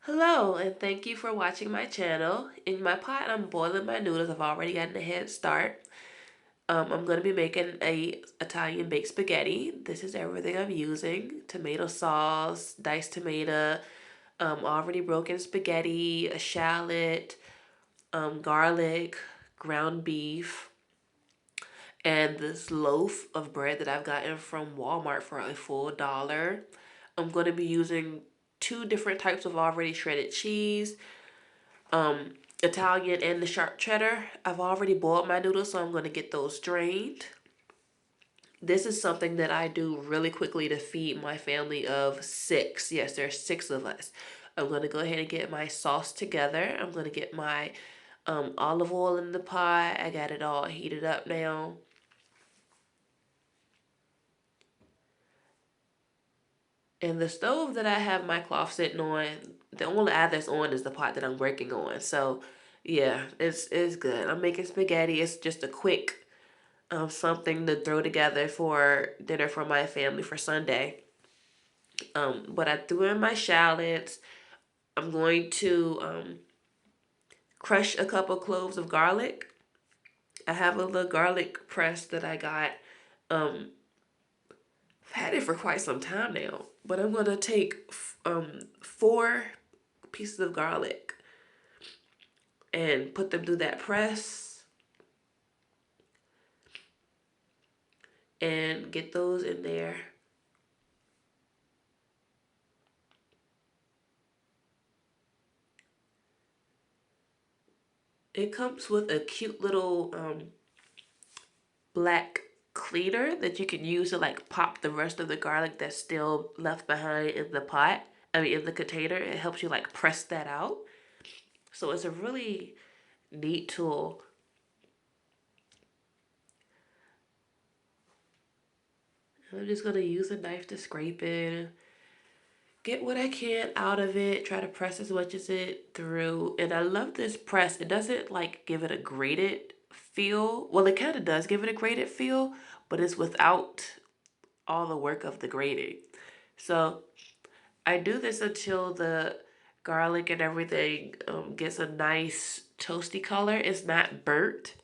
Hello, and thank you for watching my channel. In my pot, I'm boiling my noodles. I've already gotten a head start. I'm going to be making a Italian baked spaghetti. This is everything I'm using. Tomato sauce, diced tomato, already broken spaghetti, a shallot, garlic, ground beef, and this loaf of bread that I've gotten from Walmart for a full dollar. I'm going to be using two different types of already shredded cheese, um, Italian and the sharp cheddar. I've already boiled my noodles, so I'm going to get those drained. This is something that I do really quickly to feed my family of six. Yes, there's six of us. I'm going to go ahead and get my sauce together. I'm going to get my olive oil in the pot. I got it all heated up now. And the stove that I have my cloth sitting on, the only eye that's on is the pot that I'm working on. So, yeah, it's good. I'm making spaghetti. It's just a quick something to throw together for dinner for my family for Sunday. But I threw in my shallots. I'm going to crush a couple cloves of garlic. I have a little garlic press that I got. I've had it for quite some time now, but I'm gonna take four pieces of garlic and put them through that press and get those in there. It comes with a cute little black cleaner that you can use to like pop the rest of the garlic that's still left behind in the pot. I mean, in the container. It helps you like press that out. So it's a really neat tool. I'm just gonna use a knife to scrape it, get what I can out of it, try to press as much as it through. And I love this press. It doesn't like give it a grated feel. Well, it kind of does give it a grated feel, but it's without all the work of the grating. So I do this until the garlic and everything gets a nice toasty color. It's not burnt,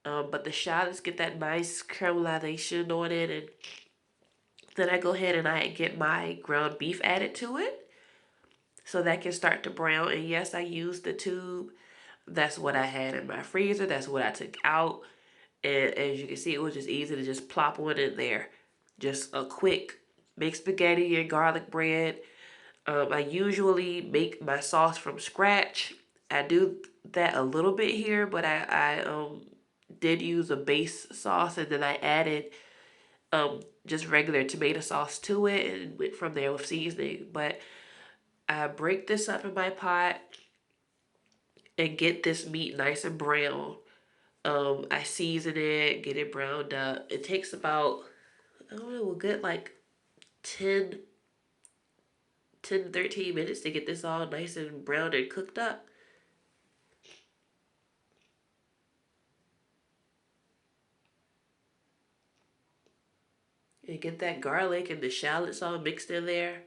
but the shallots get that nice caramelization on it. And then I go ahead and I get my ground beef added to it so that can start to brown. And yes, I use the tube. That's what I had in my freezer. That's what I took out. And as you can see, it was just easy to just plop one in there. Just a quick mixed spaghetti and garlic bread. I usually make my sauce from scratch. I do that a little bit here, but I did use a base sauce and then I added just regular tomato sauce to it and went from there with seasoning. But I break this up in my pot and get this meat nice and brown. I season it, get it browned up. It takes about, I don't know, a good like 10, 13 minutes to get this all nice and browned and cooked up. And get that garlic and the shallots all mixed in there.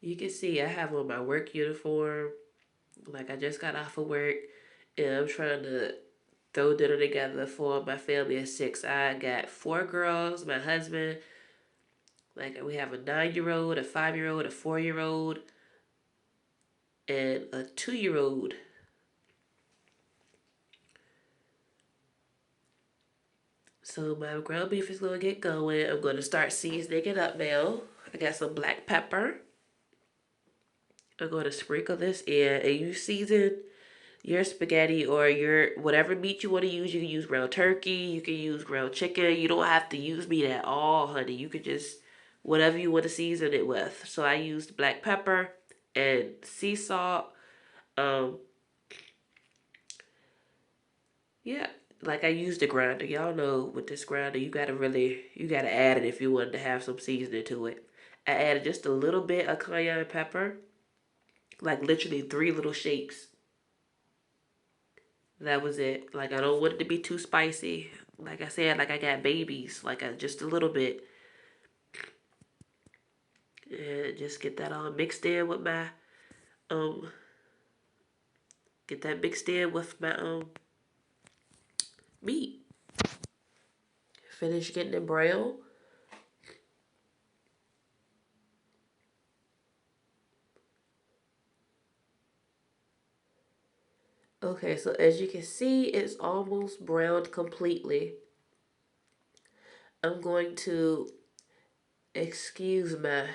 You can see I have on my work uniform. Like I just got off of work and I'm trying to throw dinner together for my family of six. I got four girls, my husband, like we have a 9-year old, a 5-year old, a 4-year old, and a 2-year old. So my ground beef is gonna get going. I'm gonna start seasoning it up now. I got some black pepper. I'm gonna sprinkle this in, and you season your spaghetti or your whatever meat you want to use. You can use ground turkey, you can use ground chicken. You don't have to use meat at all, honey. You could just whatever you want to season it with. So I used black pepper and sea salt. Um, yeah, like I used the grinder. Y'all know with this grinder, you gotta add it if you wanted to have some seasoning to it. I added just a little bit of cayenne pepper, like literally three little shakes. That was it. Like, I don't want it to be too spicy. Like I said, like I got babies, like just a little bit. And just get that all mixed in with my um get that mixed in with my meat. Finish getting it brown. Okay, so as you can see, it's almost browned completely. I'm going to excuse my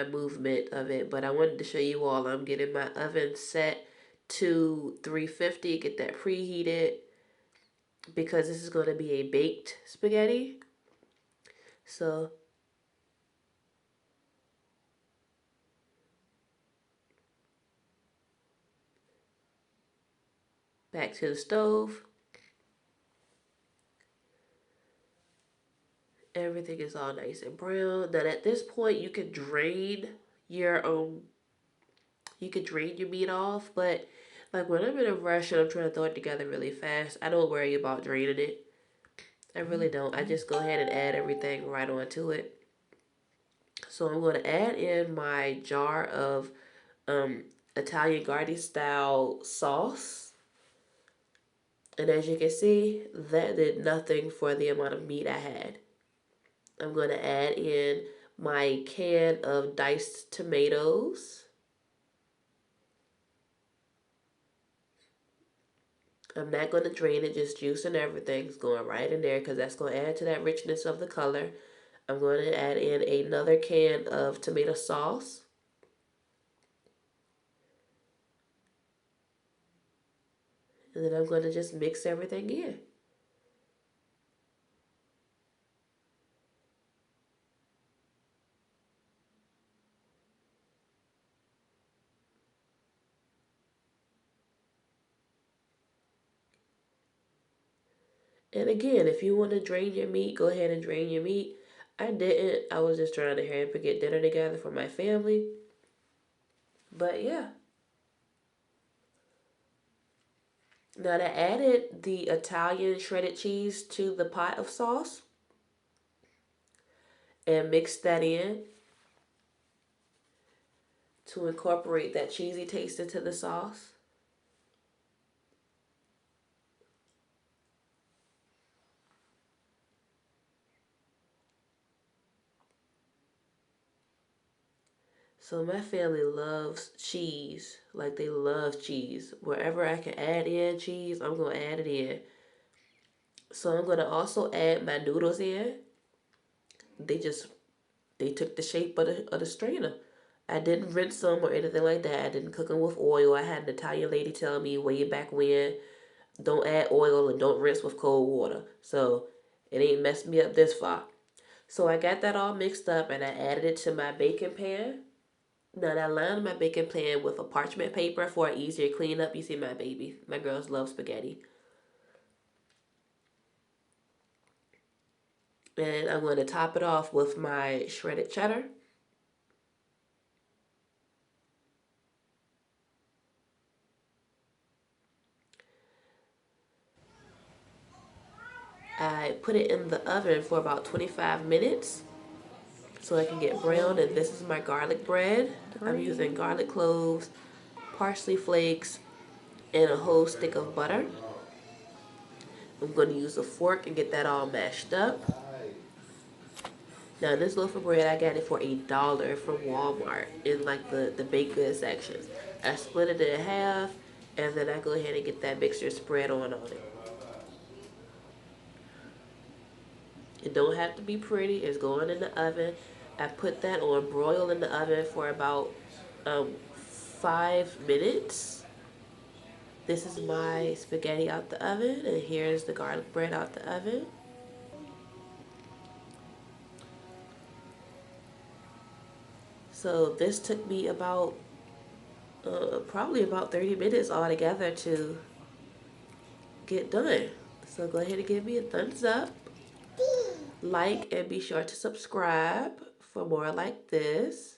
movement of it, but I wanted to show you all. I'm getting my oven set to 350, get that preheated because this is going to be a baked spaghetti. So back to the stove. Everything is all nice and brown. Then at this point you can drain your meat off, but like when I'm in a rush and I'm trying to throw it together really fast, I don't worry about draining it. I really don't. I just go ahead and add everything right onto it. So I'm going to add in my jar of um, Italian garden style sauce. And as you can see, that did nothing for the amount of meat I had. I'm going to add in my can of diced tomatoes. I'm not going to drain it, just juice and everything's going right in there because that's going to add to that richness of the color. I'm going to add in another can of tomato sauce. And then I'm going to just mix everything in. And again, if you want to drain your meat, go ahead and drain your meat. I didn't. I was just trying to hurry up and get dinner together for my family. But yeah. Now I added the Italian shredded cheese to the pot of sauce and mixed that in to incorporate that cheesy taste into the sauce. So my family loves cheese. Like they love cheese. Wherever I can add in cheese, I'm going to add it in. So I'm going to also add my noodles in. They just they took the shape of the strainer. I didn't rinse them or anything like that. I didn't cook them with oil. I had an Italian lady tell me way back when, don't add oil and don't rinse with cold water. So it ain't messed me up this far. So I got that all mixed up and I added it to my baking pan. Now I lined my baking pan with a parchment paper for an easier cleanup. You see my baby. My girls love spaghetti. And I'm going to top it off with my shredded cheddar. I put it in the oven for about 25 minutes so I can get brown. And this is my garlic bread. I'm using garlic cloves, parsley flakes, and a whole stick of butter. I'm going to use a fork and get that all mashed up. Now this loaf of bread, I got it for $1 from Walmart in like the baked goods section. I split it in half and then I go ahead and get that mixture spread on it. It don't have to be pretty. It's going in the oven. I put that on broil in the oven for about 5 minutes. This is my spaghetti out the oven, and here's the garlic bread out the oven. So this took me about probably about 30 minutes altogether to get done. So go ahead and give me a thumbs up, like, and be sure to subscribe for more like this.